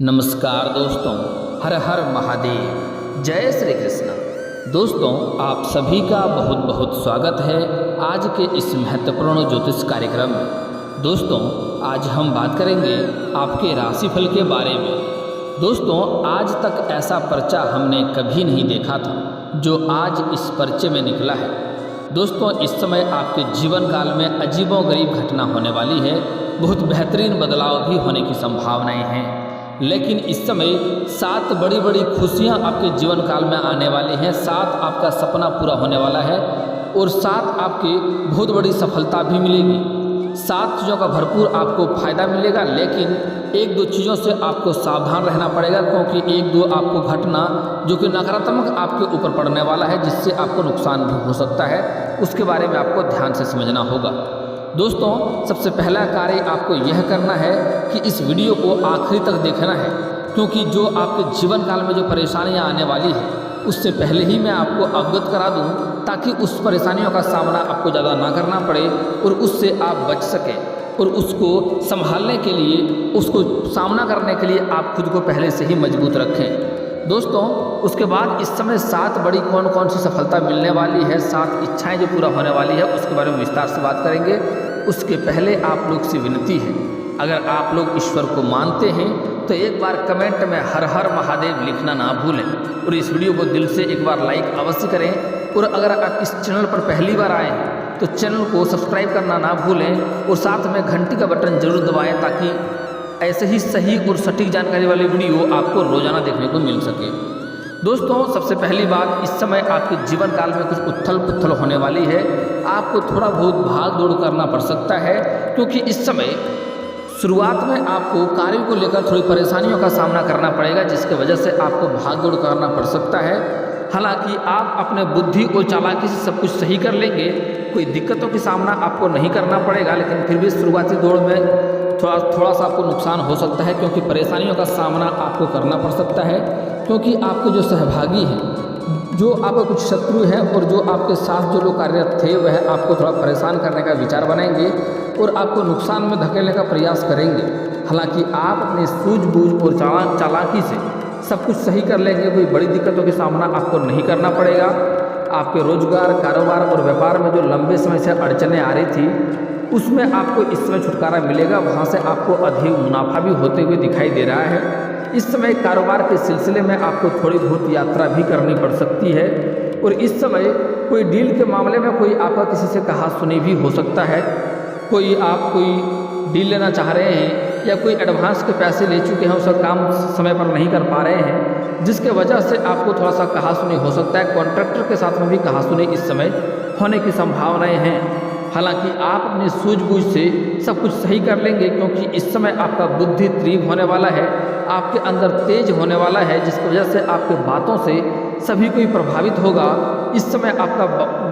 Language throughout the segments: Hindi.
नमस्कार दोस्तों, हर हर महादेव, जय श्री कृष्ण। दोस्तों, आप सभी का बहुत बहुत स्वागत है आज के इस महत्वपूर्ण ज्योतिष कार्यक्रम में। दोस्तों, आज हम बात करेंगे आपके राशिफल के बारे में। दोस्तों, आज तक ऐसा पर्चा हमने कभी नहीं देखा था जो आज इस पर्चे में निकला है। दोस्तों, इस समय आपके जीवन काल में अजीबोगरीब घटना होने वाली है। बहुत बेहतरीन बदलाव भी होने की संभावनाएं हैं। लेकिन इस समय 7 बड़ी बड़ी खुशियां आपके जीवन काल में आने वाली हैं। 7 आपका सपना पूरा होने वाला है और 7 आपकी बहुत बड़ी सफलता भी मिलेगी। 7 चीज़ों का भरपूर आपको फायदा मिलेगा, लेकिन 1-2 चीज़ों से आपको सावधान रहना पड़ेगा, क्योंकि 1-2 आपको घटना जो कि नकारात्मक आपके ऊपर पड़ने वाला है, जिससे आपको नुकसान भी हो सकता है। उसके बारे में आपको ध्यान से समझना होगा। दोस्तों, सबसे पहला कार्य आपको यह करना है कि इस वीडियो को आखिरी तक देखना है, क्योंकि जो आपके जीवन काल में जो परेशानियां आने वाली है उससे पहले ही मैं आपको अवगत करा दूं, ताकि उस परेशानियों का सामना आपको ज़्यादा ना करना पड़े और उससे आप बच सकें। और उसको संभालने के लिए, उसको सामना करने के लिए आप खुद को पहले से ही मजबूत रखें। दोस्तों, उसके बाद इस समय 7 बड़ी कौन कौन सी सफलता मिलने वाली है, 7 इच्छाएं जो पूरा होने वाली है, उसके बारे में विस्तार से बात करेंगे। उसके पहले आप लोग से विनती है, अगर आप लोग ईश्वर को मानते हैं तो एक बार कमेंट में हर हर महादेव लिखना ना भूलें और इस वीडियो को दिल से एक बार लाइक अवश्य करें। और अगर आप इस चैनल पर पहली बार आए हैं तो चैनल को सब्सक्राइब करना ना भूलें और साथ में घंटी का बटन जरूर दबाएं, ताकि ऐसे ही सही और सटीक जानकारी वाली वीडियो आपको रोजाना देखने को मिल सके। दोस्तों, सबसे पहली बात, इस समय आपके जीवन काल में कुछ उथल पुथल होने वाली है। आपको थोड़ा बहुत भाग दौड़ करना पड़ सकता है, क्योंकि इस समय शुरुआत में आपको कार्यों को लेकर थोड़ी परेशानियों का सामना करना पड़ेगा, जिसकी वजह से आपको भाग दौड़ करना पड़ सकता है। हालांकि आप अपने बुद्धि और चालाकी से सब कुछ सही कर लेंगे, कोई दिक्कतों का सामना आपको नहीं करना पड़ेगा। लेकिन फिर भी शुरुआती दौड़ में थोड़ा सा आपको नुकसान हो सकता है, क्योंकि परेशानियों का सामना आपको करना पड़ सकता है। क्योंकि आपके जो सहभागी हैं, जो आपके कुछ शत्रु हैं और जो आपके साथ जो लोग कार्यरत थे, वह आपको थोड़ा परेशान करने का विचार बनाएंगे और आपको नुकसान में धकेलने का प्रयास करेंगे। हालांकि आप अपनी सूझबूझ और चालाकी से सब कुछ सही कर लेंगे। कोई बड़ी दिक्कतों का सामना आपको नहीं करना पड़ेगा। आपके रोजगार, कारोबार और व्यापार में जो लंबे समय से अड़चनें आ रही थी, उसमें आपको इस समय छुटकारा मिलेगा। वहाँ से आपको अधिक मुनाफा भी होते हुए दिखाई दे रहा है। इस समय कारोबार के सिलसिले में आपको थोड़ी बहुत यात्रा भी करनी पड़ सकती है। और इस समय कोई डील के मामले में कोई आपका किसी से कहा सुनी भी हो सकता है। आप कोई डील लेना चाह रहे हैं या कोई एडवांस के पैसे ले चुके हैं, उसका काम समय पर नहीं कर पा रहे हैं, जिसके वजह से आपको थोड़ा सा कहा सुनी हो सकता है। कॉन्ट्रैक्टर के साथ में भी कहा सुनी इस समय होने की संभावनाएं हैं। हालांकि आप अपनी सूझबूझ से सब कुछ सही कर लेंगे, क्योंकि इस समय आपका बुद्धि तीव्र होने वाला है, आपके अंदर तेज होने वाला है, जिसकी वजह से आपके बातों से सभी कोई प्रभावित होगा। इस समय आपका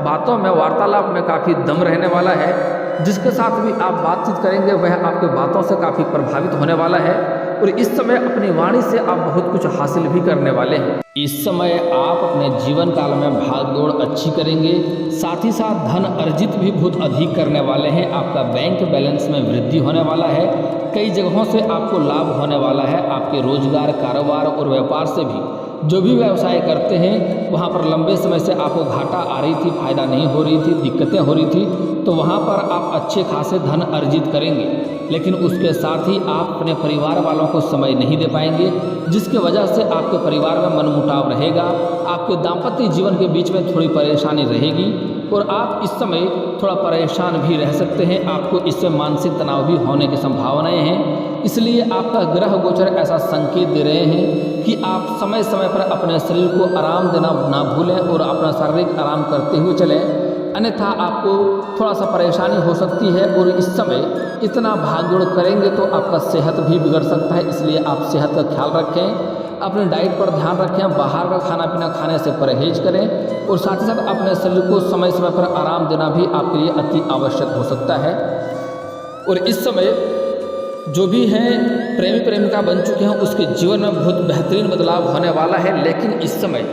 बातों में, वार्तालाप में काफ़ी दम रहने वाला है। जिसके साथ भी आप बातचीत करेंगे वह आपके बातों से काफ़ी प्रभावित होने वाला है। और इस समय अपनी वाणी से आप बहुत कुछ हासिल भी करने वाले हैं। इस समय आप अपने जीवन काल में भाग दौड़ अच्छी करेंगे, साथ ही साथ धन अर्जित भी बहुत अधिक करने वाले हैं। आपका बैंक बैलेंस में वृद्धि होने वाला है। कई जगहों से आपको लाभ होने वाला है। आपके रोजगार, कारोबार और व्यापार से भी जो भी व्यवसाय करते हैं, वहाँ पर लंबे समय से आपको घाटा आ रही थी, फायदा नहीं हो रही थी, दिक्कतें हो रही थी, तो वहाँ पर आप अच्छे खासे धन अर्जित करेंगे। लेकिन उसके साथ ही आप अपने परिवार वालों को समय नहीं दे पाएंगे, जिसके वजह से आपके परिवार में मनमुटाव रहेगा। आपके दाम्पत्य जीवन के बीच में थोड़ी परेशानी रहेगी और आप इस समय थोड़ा परेशान भी रह सकते हैं। आपको इससे मानसिक तनाव भी होने की संभावनाएं हैं। इसलिए आपका ग्रह गोचर ऐसा संकेत दे रहे हैं कि आप समय समय पर अपने शरीर को आराम देना ना भूलें और अपना शारीरिक आराम करते हुए चलें, अन्यथा आपको थोड़ा सा परेशानी हो सकती है। और इस समय इतना भागदौड़ करेंगे तो आपका सेहत भी बिगड़ सकता है। इसलिए आप सेहत का ख्याल रखें, अपने डाइट पर ध्यान रखें, बाहर का खाना पीना खाने से परहेज करें और साथ ही साथ अपने शरीर को समय समय पर आराम देना भी आपके लिए अति आवश्यक हो सकता है। और इस समय जो भी हैं प्रेमी प्रेमिका बन चुके हैं, उसके जीवन में बहुत बेहतरीन बदलाव होने वाला है। लेकिन इस समय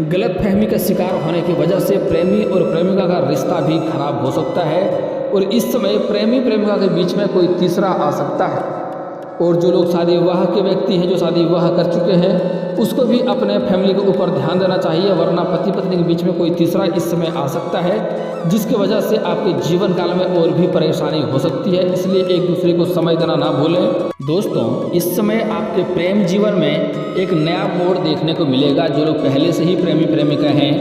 गलतफहमी का शिकार होने की वजह से प्रेमी और प्रेमिका का रिश्ता भी खराब हो सकता है। और इस समय प्रेमी प्रेमिका के बीच में कोई तीसरा आ सकता है। और जो लोग शादी विवाह के व्यक्ति हैं, जो शादी विवाह कर चुके हैं, उसको भी अपने फैमिली के ऊपर ध्यान देना चाहिए, वरना पति पत्नी के बीच में कोई तीसरा इस समय आ सकता है, जिसकी वजह से आपके जीवन काल में और भी परेशानी हो सकती है। इसलिए एक दूसरे को समय देना ना भूलें। दोस्तों, इस समय आपके प्रेम जीवन में एक नया मोड़ देखने को मिलेगा। जो लोग पहले से ही प्रेमी प्रेमिका हैं,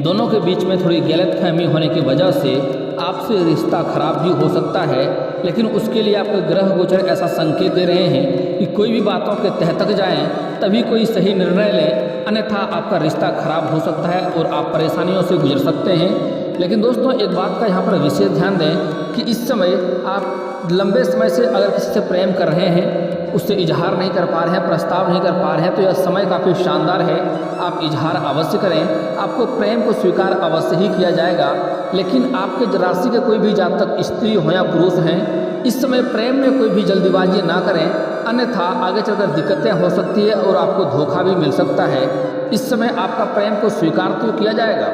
दोनों के बीच में थोड़ी गलतफहमी होने की वजह से आपसे रिश्ता खराब भी हो सकता है, लेकिन उसके लिए आपके ग्रह गोचर ऐसा संकेत दे रहे हैं कि कोई भी बातों के तह तक जाएं, तभी कोई सही निर्णय लें, अन्यथा आपका रिश्ता खराब हो सकता है और आप परेशानियों से गुजर सकते हैं। लेकिन दोस्तों, एक बात का यहाँ पर विशेष ध्यान दें कि इस समय आप लंबे समय से अगर किसी से प्रेम कर रहे हैं, उससे इजहार नहीं कर पा रहे हैं, प्रस्ताव नहीं कर पा रहे हैं, तो यह समय काफ़ी शानदार है। आप इजहार अवश्य करें, आपको प्रेम को स्वीकार अवश्य ही किया जाएगा। लेकिन आपके राशि के कोई भी जातक स्त्री हो या पुरुष हैं, इस समय प्रेम में कोई भी जल्दीबाजी ना करें, अन्यथा आगे चलकर दिक्कतें हो सकती है और आपको धोखा भी मिल सकता है। इस समय आपका प्रेम को स्वीकार तो किया जाएगा,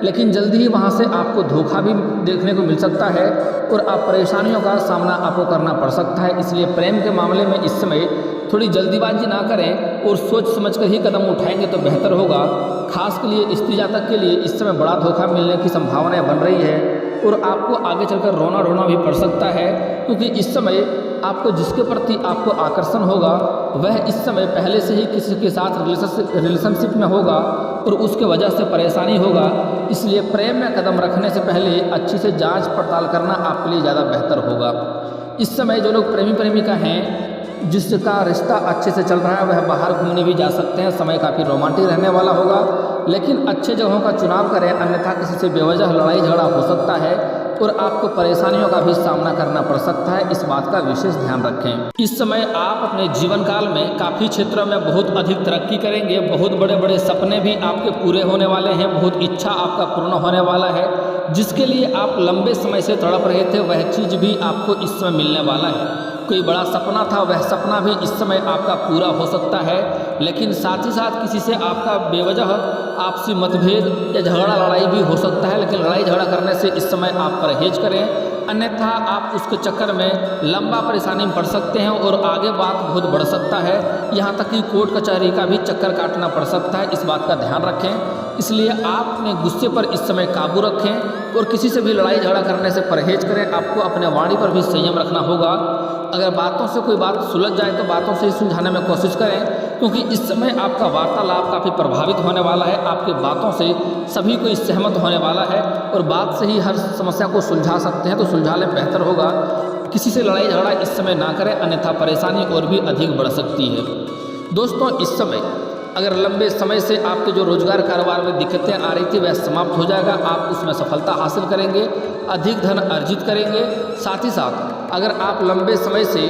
लेकिन जल्दी ही वहाँ से आपको धोखा भी देखने को मिल सकता है और आप परेशानियों का सामना आपको करना पड़ सकता है। इसलिए प्रेम के मामले में इस समय थोड़ी जल्दीबाजी ना करें और सोच समझकर ही कदम उठाएंगे तो बेहतर होगा। खास के लिए स्त्री जातक के लिए इस समय बड़ा धोखा मिलने की संभावनाएं बन रही है और आपको आगे चलकर रोना भी पड़ सकता है, क्योंकि इस समय आपको जिसके प्रति आपको आकर्षण होगा वह इस समय पहले से ही किसी के साथ रिलेशनशिप में होगा और उसके वजह से परेशानी होगा। इसलिए प्रेम में कदम रखने से पहले अच्छी से जांच पड़ताल करना आपके लिए ज़्यादा बेहतर होगा। इस समय जो लोग प्रेमी प्रेमिका हैं, जिसका रिश्ता अच्छे से चल रहा है, वह बाहर घूमने भी जा सकते हैं। समय काफ़ी रोमांटिक रहने वाला होगा, लेकिन अच्छे जगहों का चुनाव करें, अन्यथा किसी से बेवजह लड़ाई झगड़ा हो सकता है और आपको परेशानियों का भी सामना करना पड़ सकता है। इस बात का विशेष ध्यान रखें। इस समय आप अपने जीवन काल में काफ़ी क्षेत्रों में बहुत अधिक तरक्की करेंगे। बहुत बड़े बड़े सपने भी आपके पूरे होने वाले हैं। बहुत इच्छा आपका पूर्ण होने वाला है। जिसके लिए आप लंबे समय से तड़प रहे थे, वह चीज़ भी आपको इस समय मिलने वाला है। कोई बड़ा सपना था, वह सपना भी इस समय आपका पूरा हो सकता है। लेकिन साथ ही साथ किसी से आपका बेवजह आपसी मतभेद या झगड़ा लड़ाई भी हो सकता है, लेकिन लड़ाई झगड़ा करने से इस समय आप परहेज करें, अन्यथा आप उसके चक्कर में लंबा परेशानी में पड़ सकते हैं और आगे बात बहुत बढ़ सकता है। यहाँ तक कि कोर्ट कचहरी का भी चक्कर काटना पड़ सकता है। इस बात का ध्यान रखें। इसलिए आप अपने गुस्से पर इस समय काबू रखें और किसी से भी लड़ाई झगड़ा करने से परहेज करें। आपको अपने वाणी पर भी संयम रखना होगा। अगर बातों से कोई बात सुलझ जाए तो बातों से ही सुलझाने में कोशिश करें, क्योंकि इस समय आपका वार्तालाप काफ़ी प्रभावित होने वाला है। आपके बातों से सभी कोई सहमत होने वाला है और बात से ही हर समस्या को सुलझा सकते हैं, तो सुलझा लें, बेहतर होगा। किसी से लड़ाई झगड़ा इस समय ना करें, अन्यथा परेशानी और भी अधिक बढ़ सकती है। दोस्तों, इस समय अगर लंबे समय से आपके जो रोजगार कारोबार में दिक्कतें आ रही थी, वह समाप्त हो जाएगा। आप उसमें सफलता हासिल करेंगे, अधिक धन अर्जित करेंगे। साथ ही साथ अगर आप लंबे समय से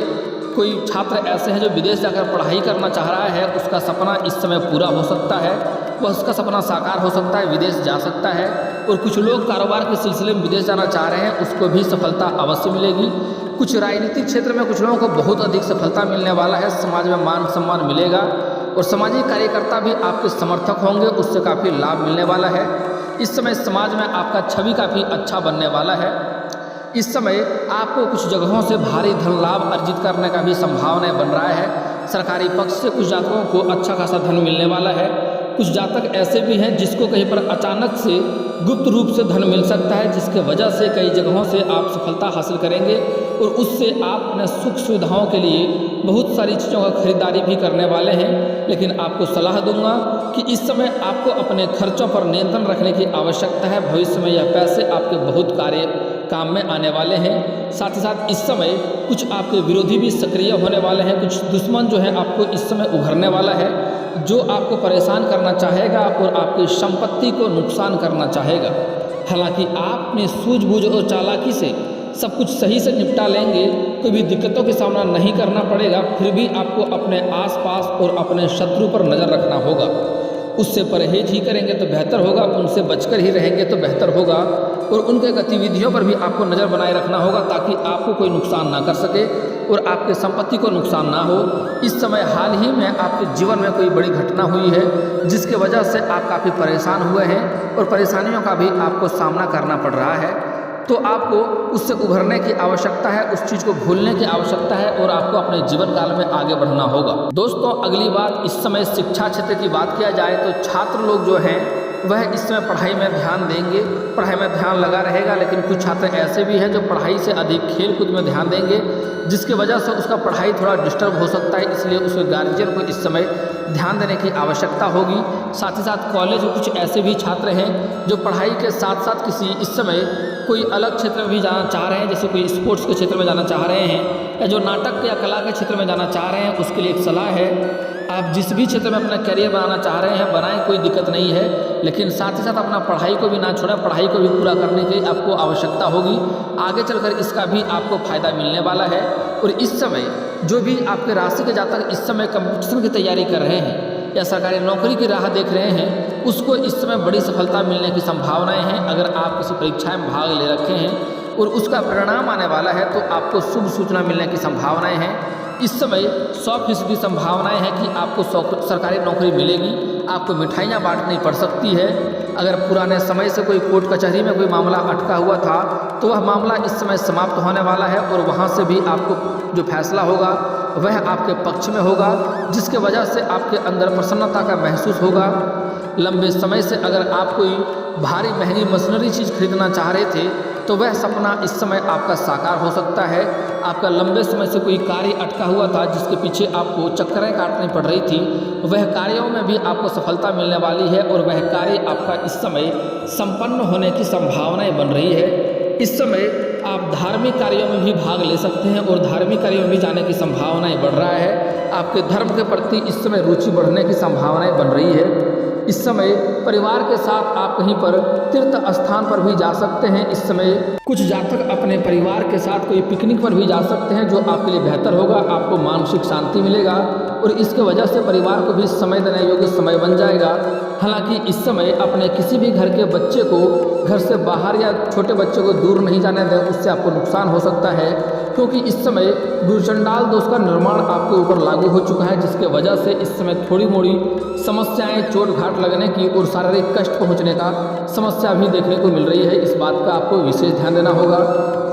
कोई छात्र ऐसे हैं जो विदेश जाकर पढ़ाई करना चाह रहा है, उसका सपना इस समय पूरा हो सकता है। वह उसका सपना साकार हो सकता है, विदेश जा सकता है। और कुछ लोग कारोबार के सिलसिले में विदेश जाना चाह रहे हैं, उसको भी सफलता अवश्य मिलेगी। कुछ राजनीतिक क्षेत्र में कुछ लोगों को बहुत अधिक सफलता मिलने वाला है। समाज में मान सम्मान मिलेगा और सामाजिक कार्यकर्ता भी आपके समर्थक होंगे, उससे काफ़ी लाभ मिलने वाला है। इस समय समाज में आपका छवि काफ़ी अच्छा बनने वाला है। इस समय आपको कुछ जगहों से भारी धन लाभ अर्जित करने का भी संभावना बन रहा है। सरकारी पक्ष से कुछ जातकों को अच्छा खासा धन मिलने वाला है। कुछ जातक ऐसे भी हैं जिसको कहीं पर अचानक से गुप्त रूप से धन मिल सकता है, जिसके वजह से कई जगहों से आप सफलता हासिल करेंगे और उससे आप अपने सुख सुविधाओं के लिए बहुत सारी चीज़ों का खरीदारी भी करने वाले हैं। लेकिन आपको सलाह दूंगा कि इस समय आपको अपने खर्चों पर नियंत्रण रखने की आवश्यकता है। भविष्य में यह पैसे आपके बहुत काम में आने वाले हैं। साथ ही साथ इस समय कुछ आपके विरोधी भी सक्रिय होने वाले हैं। कुछ दुश्मन जो है आपको इस समय उभरने वाला है, जो आपको परेशान करना चाहेगा और आपकी संपत्ति को नुकसान करना चाहेगा। हालांकि आप अपनी सूझबूझ और चालाकी से सब कुछ सही से निपटा लेंगे, कोई भी दिक्कतों का सामना नहीं करना पड़ेगा। फिर भी आपको अपने आसपास और अपने शत्रु पर नज़र रखना होगा। उससे परहेज ही करेंगे तो बेहतर होगा, उनसे बचकर ही रहेंगे तो बेहतर होगा और उनके गतिविधियों पर भी आपको नज़र बनाए रखना होगा, ताकि आपको कोई नुकसान ना कर सके और आपके संपत्ति को नुकसान ना हो। इस समय हाल ही में आपके जीवन में कोई बड़ी घटना हुई है, जिसके वजह से आप काफ़ी परेशान हुए हैं और परेशानियों का भी आपको सामना करना पड़ रहा है। तो आपको उससे उभरने की आवश्यकता है, उस चीज़ को भूलने की आवश्यकता है और आपको अपने जीवन काल में आगे बढ़ना होगा। दोस्तों, अगली बात, इस समय शिक्षा क्षेत्र की बात किया जाए तो छात्र लोग जो हैं वह इस समय पढ़ाई में ध्यान देंगे, पढ़ाई में ध्यान लगा रहेगा। लेकिन कुछ छात्र ऐसे भी हैं जो पढ़ाई से अधिक खेल कूद में ध्यान देंगे, जिसकी वजह से उसका पढ़ाई थोड़ा डिस्टर्ब हो सकता है। इसलिए उसके गार्जियन को इस समय ध्यान देने की आवश्यकता होगी। साथ ही साथ कॉलेज में कुछ ऐसे भी छात्र हैं जो पढ़ाई के साथ साथ किसी इस समय कोई अलग क्षेत्र में भी जाना चाह रहे हैं, जैसे कोई स्पोर्ट्स के क्षेत्र में जाना चाह रहे हैं या जो नाटक या कला के क्षेत्र में जाना चाह रहे हैं, उसके लिए एक सलाह है, आप जिस भी क्षेत्र में अपना करियर बनाना चाह रहे हैं बनाएं, कोई दिक्कत नहीं है। लेकिन साथ ही साथ अपना पढ़ाई को भी ना छोड़ें, पढ़ाई को भी पूरा करने की आपको आवश्यकता होगी। आगे चलकर इसका भी आपको फ़ायदा मिलने वाला है। और इस समय जो भी आपके राशि के जातक इस समय कंपटीशन की तैयारी कर रहे हैं या सरकारी नौकरी की राह देख रहे हैं, उसको इस समय बड़ी सफलता मिलने की संभावनाएं हैं। अगर आप किसी परीक्षा में भाग ले रखे हैं और उसका परिणाम आने वाला है तो आपको शुभ सूचना मिलने की संभावनाएं हैं। इस समय 100% संभावनाएं हैं कि आपको सरकारी नौकरी मिलेगी, आपको मिठाइयाँ बांटनी पड़ सकती है। अगर पुराने समय से कोई कोर्ट कचहरी में कोई मामला अटका हुआ था तो वह मामला इस समय समाप्त होने वाला है और वहाँ से भी आपको जो फैसला होगा वह आपके पक्ष में होगा, जिसके वजह से आपके अंदर प्रसन्नता का महसूस होगा। लंबे समय से अगर आप कोई भारी महंगी मशीनरी चीज़ खरीदना चाह रहे थे तो वह सपना इस समय आपका साकार हो सकता है। आपका लंबे समय से कोई कार्य अटका हुआ था जिसके पीछे आपको चक्करें काटनी पड़ रही थी, वह कार्यों में भी आपको सफलता मिलने वाली है और वह कार्य आपका इस समय संपन्न होने की संभावनाएं बन रही है। इस समय आप धार्मिक कार्यों में भी भाग ले सकते हैं और धार्मिक कार्यों में भी जाने की संभावनाएं बढ़ रहा है। आपके धर्म के प्रति इस समय रुचि बढ़ने की संभावनाएं बन रही है। इस समय परिवार के साथ आप कहीं पर तीर्थ स्थान पर भी जा सकते हैं। इस समय कुछ जातक अपने परिवार के साथ कोई पिकनिक पर भी जा सकते हैं, जो आपके लिए बेहतर होगा, आपको मानसिक शांति मिलेगा और इसके वजह से परिवार को भी समय देने योग्य समय बन जाएगा। हालांकि इस समय अपने किसी भी घर के बच्चे को घर से बाहर या छोटे बच्चे को दूर नहीं जाने दें, उससे आपको नुकसान हो सकता है, क्योंकि इस समय गुरुचंडाल दोष का निर्माण आपके ऊपर लागू हो चुका है, जिसके वजह से इस समय थोड़ी मोड़ी समस्याएं, चोट घाट लगने की और शारीरिक कष्ट पहुंचने का समस्या भी देखने को मिल रही है। इस बात का आपको विशेष ध्यान देना होगा।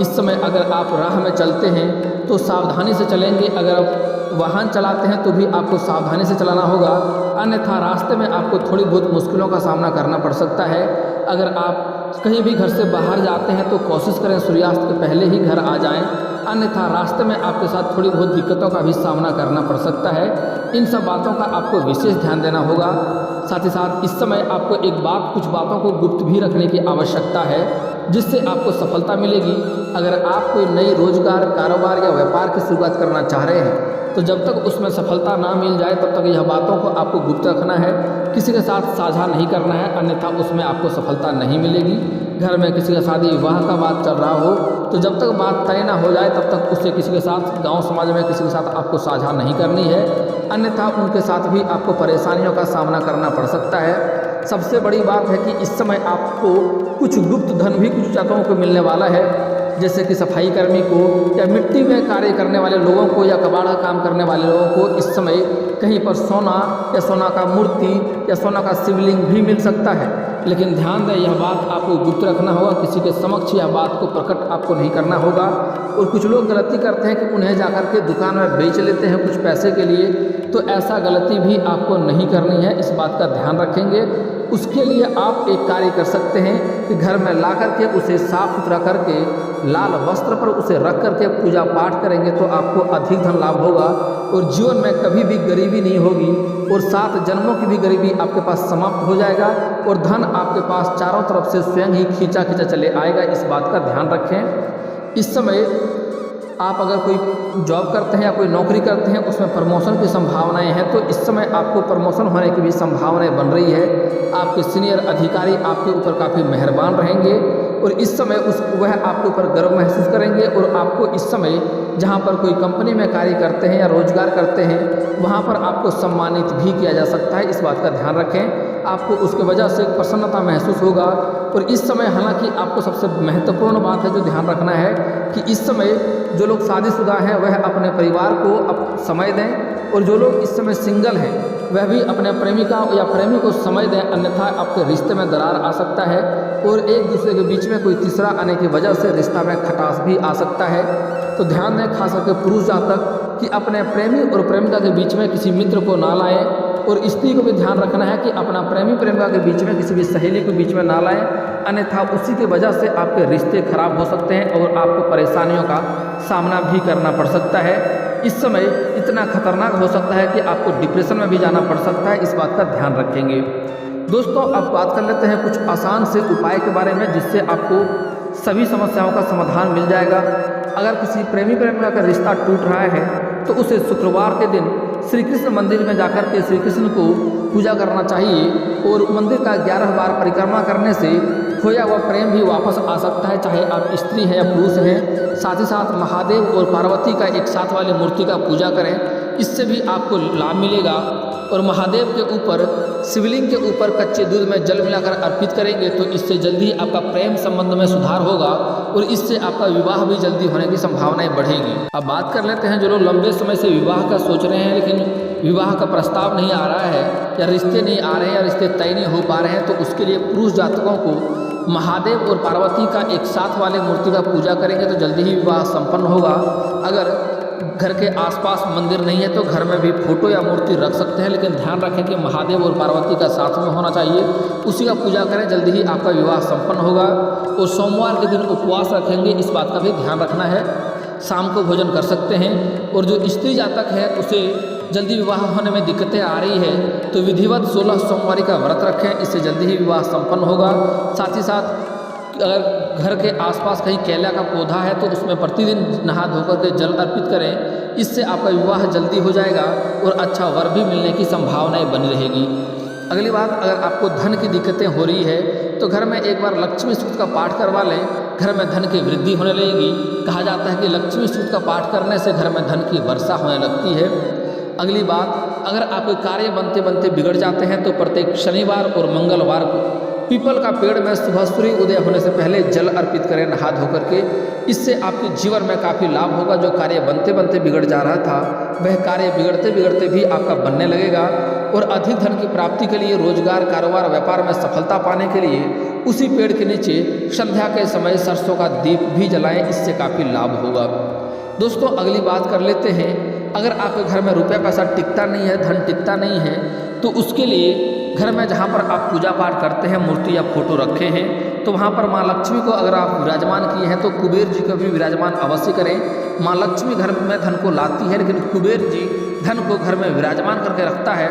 इस समय अगर आप राह में चलते हैं तो सावधानी से चलेंगे, अगर आप वाहन चलाते हैं तो भी आपको सावधानी से चलाना होगा, अन्यथा रास्ते में आपको थोड़ी बहुत मुश्किलों का सामना करना पड़ सकता है। अगर आप कहीं भी घर से बाहर जाते हैं तो कोशिश करें सूर्यास्त के पहले ही घर आ जाएं, अन्यथा रास्ते में आपके साथ थोड़ी बहुत दिक्कतों का भी सामना करना पड़ सकता है। इन सब बातों का आपको विशेष ध्यान देना होगा। साथ ही साथ इस समय आपको कुछ बातों को गुप्त भी रखने की आवश्यकता है, जिससे आपको सफलता मिलेगी। अगर आप कोई नई रोजगार, कारोबार या व्यापार की शुरुआत करना चाह रहे हैं तो जब तक उसमें सफलता ना मिल जाए तब तक यह बातों को आपको गुप्त रखना है, किसी के साथ साझा नहीं करना है, अन्यथा उसमें आपको सफलता नहीं मिलेगी। घर में किसी का शादी विवाह का बात चल रहा हो तो जब तक बात तय ना हो जाए तब तक उसे किसी के साथ, गांव समाज में किसी के साथ आपको साझा नहीं करनी है, अन्यथा उनके साथ भी आपको परेशानियों का सामना करना पड़ सकता है। सबसे बड़ी बात है कि इस समय आपको कुछ गुप्त धन भी कुछ जातकों को मिलने वाला है, जैसे कि सफाई कर्मी को या मिट्टी में कार्य करने वाले लोगों को या कबाड़ का काम करने वाले लोगों को इस समय कहीं पर सोना या सोना का मूर्ति या सोना का शिवलिंग भी मिल सकता है। लेकिन ध्यान दें, यह बात आपको गुप्त रखना होगा, किसी के समक्ष यह बात को प्रकट आपको नहीं करना होगा। और कुछ लोग गलती करते हैं कि उन्हें जाकर के दुकान में बेच लेते हैं कुछ पैसे के लिए, तो ऐसा गलती भी आपको नहीं करनी है, इस बात का ध्यान रखेंगे। उसके लिए आप एक कार्य कर सकते हैं कि घर में ला करके उसे साफ सुथरा करके लाल वस्त्र पर उसे रख करके पूजा पाठ करेंगे तो आपको अधिक धन लाभ होगा और जीवन में कभी भी गरीबी नहीं होगी और 7 जन्मों की भी गरीबी आपके पास समाप्त हो जाएगा और धन आपके पास चारों तरफ से स्वयं ही खींचा खींचा चले आएगा। इस बात का ध्यान रखें। इस समय आप अगर कोई जॉब करते हैं या कोई नौकरी करते हैं उसमें प्रमोशन की संभावनाएं हैं, तो इस समय आपको प्रमोशन होने की भी संभावनाएं बन रही है। आपके सीनियर अधिकारी आपके ऊपर काफ़ी मेहरबान रहेंगे और इस समय वह आपके ऊपर गर्व महसूस करेंगे और आपको इस समय जहां पर कोई कंपनी में कार्य करते हैं या रोजगार करते हैं वहां पर आपको सम्मानित भी किया जा सकता है। इस बात का ध्यान रखें। आपको उसके वजह से प्रसन्नता महसूस होगा। और इस समय हालांकि आपको सबसे महत्वपूर्ण बात है जो ध्यान रखना है कि इस समय जो लोग शादीशुदा हैं वह अपने परिवार को समय दें और जो लोग इस समय सिंगल हैं वह भी अपने प्रेमिका या प्रेमी को समय दें, अन्यथा आपके रिश्ते में दरार आ सकता है। और एक दूसरे के बीच में कोई तीसरा आने की वजह से रिश्ता में खटास भी आ सकता है। तो ध्यान दें खास करके पुरुष जातक कि अपने प्रेमी और प्रेमिका के बीच में किसी मित्र को ना लाएं, और स्त्री को भी ध्यान रखना है कि अपना प्रेमी प्रेमिका के बीच में किसी भी सहेली के बीच में ना लाएं, अन्यथा उसी की वजह से आपके रिश्ते खराब हो सकते हैं और आपको परेशानियों का सामना भी करना पड़ सकता है। इस समय इतना खतरनाक हो सकता है कि आपको डिप्रेशन में भी जाना पड़ सकता है, इस बात का ध्यान रखेंगे। दोस्तों अब बात कर लेते हैं कुछ आसान से उपाय के बारे में जिससे आपको सभी समस्याओं का समाधान मिल जाएगा। अगर किसी प्रेमी प्रेमिका का रिश्ता टूट रहा है तो उसे शुक्रवार के दिन श्री कृष्ण मंदिर में जाकर के श्री कृष्ण को पूजा करना चाहिए, और मंदिर का 11 बार परिक्रमा करने से खोया हुआ प्रेम भी वापस आ सकता है, चाहे आप स्त्री हैं या पुरुष हैं। साथ ही साथ महादेव और पार्वती का एक साथ वाली मूर्ति का पूजा करें, इससे भी आपको लाभ मिलेगा। और महादेव के ऊपर शिवलिंग के ऊपर कच्चे दूध में जल मिलाकर अर्पित करेंगे तो इससे जल्दी ही आपका प्रेम संबंध में सुधार होगा और इससे आपका विवाह भी जल्दी होने की संभावनाएं बढ़ेगी। अब बात कर लेते हैं जो लोग लंबे समय से विवाह का सोच रहे हैं लेकिन विवाह का प्रस्ताव नहीं आ रहा है, या रिश्ते नहीं आ रहे हैं, या रिश्ते तय नहीं हो पा रहे हैं, तो उसके लिए पुरुष जातकों को महादेव और पार्वती का एक साथ वाले मूर्ति का पूजा करेंगे तो जल्दी ही विवाह संपन्न होगा। अगर घर के आसपास मंदिर नहीं है तो घर में भी फोटो या मूर्ति रख सकते हैं, लेकिन ध्यान रखें कि महादेव और पार्वती का साथ में होना चाहिए, उसी का पूजा करें, जल्दी ही आपका विवाह संपन्न होगा। और सोमवार के दिन उपवास रखेंगे, इस बात का भी ध्यान रखना है। शाम को भोजन कर सकते हैं। और जो स्त्री जातक है उसे जल्दी विवाह होने में दिक्कतें आ रही है तो विधिवत 16 सोमवारी का व्रत रखें, इससे जल्दी ही विवाह संपन्न होगा। साथ ही साथ अगर घर के आसपास कहीं केला का पौधा है तो उसमें प्रतिदिन नहा धोकर के जल अर्पित करें, इससे आपका विवाह जल्दी हो जाएगा और अच्छा वर भी मिलने की संभावनाएं बनी रहेगी। अगली बात, अगर आपको धन की दिक्कतें हो रही है तो घर में एक बार लक्ष्मी सूक्त का पाठ करवा लें, घर में धन की वृद्धि होने लगेगी। कहा जाता है कि लक्ष्मी सूक्त का पाठ करने से घर में धन की वर्षा होने लगती है। अगली बात, अगर आपके कार्य बनते बनते बिगड़ जाते हैं तो प्रत्येक शनिवार और मंगलवार को पीपल का पेड़ में सुबह सूर्य उदय होने से पहले जल अर्पित करें नहा धोकर के, इससे आपके जीवन में काफ़ी लाभ होगा। जो कार्य बनते बनते बिगड़ जा रहा था वह कार्य बिगड़ते बिगड़ते भी आपका बनने लगेगा। और अधिक धन की प्राप्ति के लिए, रोजगार, कारोबार, व्यापार में सफलता पाने के लिए उसी पेड़ के नीचे संध्या के समय सरसों का दीप भी जलाएं, इससे काफ़ी लाभ होगा। दोस्तों अगली बात कर लेते हैं, अगर आपके घर में रुपया पैसा टिकता नहीं है, धन टिकता नहीं है, तो उसके लिए घर में जहाँ पर आप पूजा पाठ करते हैं, मूर्ति या फोटो रखे हैं, तो वहाँ पर माँ लक्ष्मी को अगर आप विराजमान किए हैं तो कुबेर जी को भी विराजमान अवश्य करें। माँ लक्ष्मी घर में धन को लाती है लेकिन कुबेर जी धन को घर में विराजमान करके रखता है,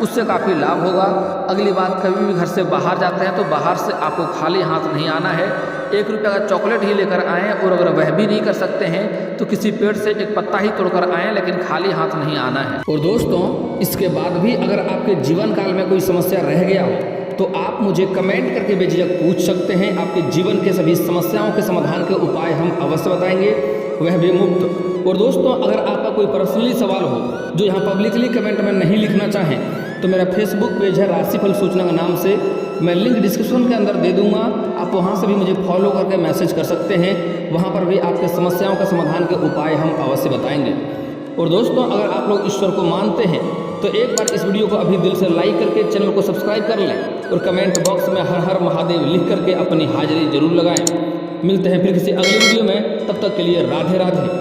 उससे काफ़ी लाभ होगा। अगली बात, कभी भी घर से बाहर जाते हैं तो बाहर से आपको खाली हाथ नहीं आना है। 1 रुपये का चॉकलेट ही लेकर आएँ, और अगर वह भी नहीं कर सकते हैं तो किसी पेड़ से एक पत्ता ही तोड़कर आएँ, लेकिन खाली हाथ नहीं आना है। और दोस्तों इसके बाद भी अगर आपके जीवन काल में कोई समस्या रह गया हो तो आप मुझे कमेंट करके बेझिझक पूछ सकते हैं। आपके जीवन के सभी समस्याओं के समाधान के उपाय हम अवश्य बताएंगे, वह भी मुफ्त। और दोस्तों अगर आपका कोई पर्सनली सवाल हो जो यहाँ पब्लिकली कमेंट में नहीं लिखना चाहें तो मेरा फेसबुक पेज है राशिफल सूचना के नाम से, मैं लिंक डिस्क्रिप्शन के अंदर दे दूंगा, आप वहां से भी मुझे फॉलो करके मैसेज कर सकते हैं। वहां पर भी आपके समस्याओं का समाधान के उपाय हम अवश्य बताएंगे। और दोस्तों अगर आप लोग ईश्वर को मानते हैं तो एक बार इस वीडियो को अभी दिल से लाइक करके चैनल को सब्सक्राइब कर लें और कमेंट बॉक्स में हर हर महादेव लिख करके अपनी हाजिरी जरूर लगाएं। मिलते हैं फिर किसी अगले वीडियो में, तब तक के लिए राधे राधे।